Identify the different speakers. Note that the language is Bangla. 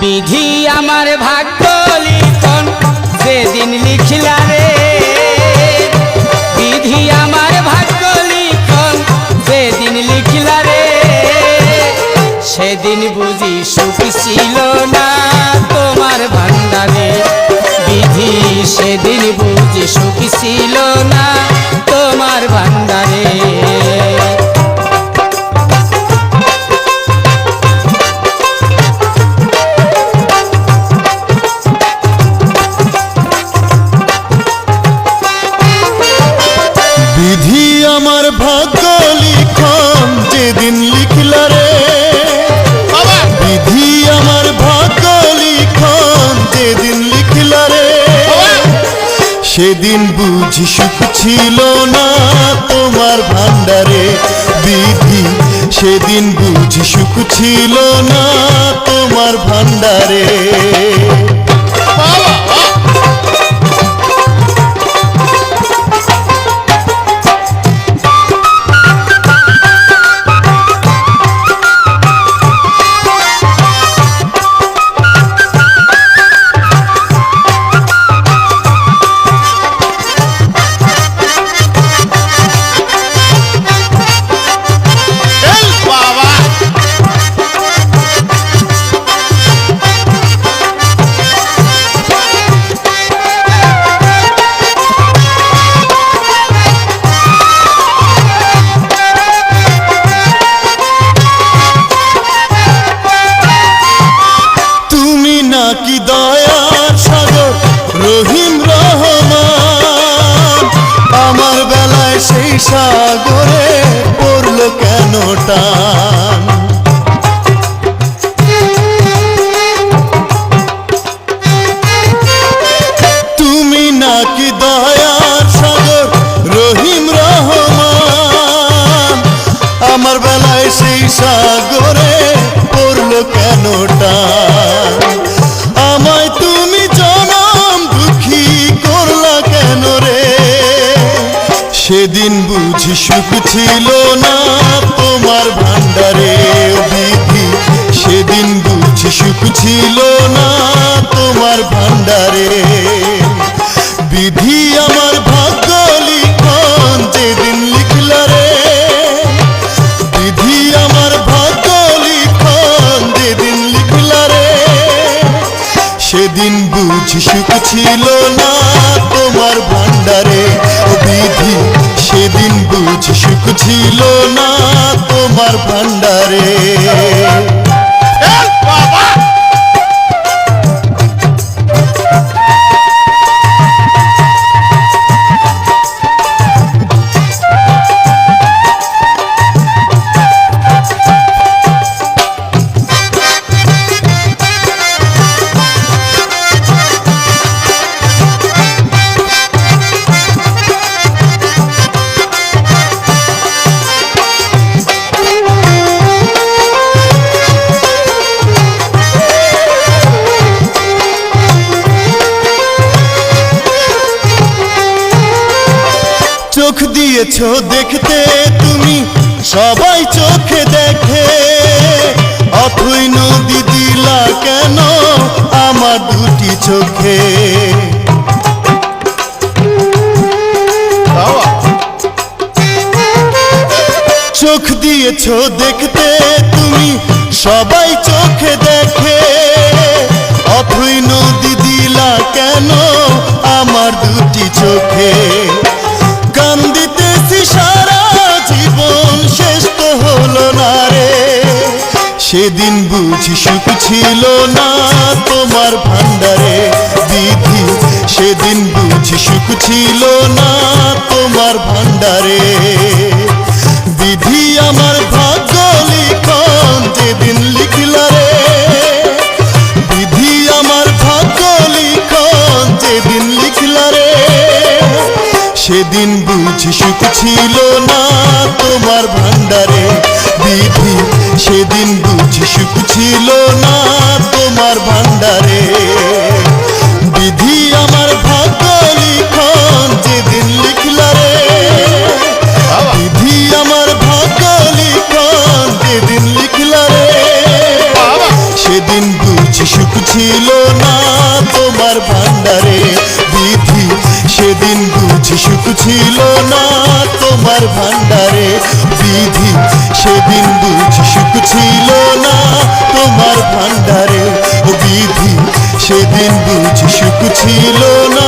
Speaker 1: বিধি আমার ভাগ্য লিখন যেদিন লিখিলা রে, বিধি আমার ভাগ্য লিখন যেদিন লিখিলা রে, সেদিন বুঝি সুখ ছিল না তোমার ভান্ডারে। বিধি সেদিন বুঝি সুখ ছিল না তোমার ভান্ডারে।
Speaker 2: বিধি আমার ভাগ্য লিখন যেদিন লিখলা রে, বিধি আমার ভাগ্য লিখন যেদিন লিখলা রে, সেদিন বুঝি সুখ ছিল না তোমার ভান্ডারে। বিধি সেদিন বুঝি সুখ ছিল না তোমার ভান্ডারে। কি দয়ার সাগর রহিম রহমান, আমার বেলায় সেই সাগরে পড়লো কেন টান। তুমি নাকি দয়ার সাগর রহিম রহমান, আমার বেলায় সেই সাগরে পড়লো কেন টান। আমায় তুমি জনম দুঃখী করলা কেন রে, সেদিন বুঝি সুখ ছিল না তোমার ভান্ডারে। বিধি সেদিন বুঝি সুখ ছিল না তোমার ভান্ডারে। বিধি আমার ভাগ্য লিখন যেদিন লিখলা রে, বিধি আমার ভাগ্য লিখন যেদিন লিখলা রে, সেদিন বুঝি সুখ ছিল না তোমার ভান্ডারে। ও বিধি সেদিন বুঝি সুখ ছিল না তোমার ভান্ডারে। চোখ দিয়েছো দেখতে তুমি সবাই চোখে দেখে, অথই নদী দিলা কেন আমার দুটি চোখে। চোখ দিয়েছো দেখতে তুমি সবাই চোখে দেখে, অথই নদী দিলা কেন আমার দুটি চোখে। কান্দিতেছি সারা জীবন শেষ তো হলো না রে, সেদিন বুঝি সুখ ছিল না তোমার ভান্ডারে। বিধি সেদিন বুঝি সুখ ছিল না তোমার ভান্ডারে। বিধি আমার ভাগ্য লিখন যেদিন লিখলা রে, বিধি আমার ভাগ্য লিখন যেদিন লিখলা রে, সেদিন বুঝি সুখ ছিল না তোমার ভান্ডারে। বিধি সেদিন বুঝি সুখ ছিল না তোমার ভান্ডারে। বিধি আমার ভাগ্য লিখন যেদিন লিখলা রে, বিধি আমার ভাগ্য লিখন যেদিন লিখলা রে, সেদিন বুঝি সুখ ছিল না তোমার ভান্ডারে বিধি সেদিন বুঝি সুখ ছিল না তোমার ভান্ডারে বিধি সেদিন বুঝি সুখ ছিল না তোমার ভান্ডারে ও বিধি সেদিন বুঝি সুখ ছিল না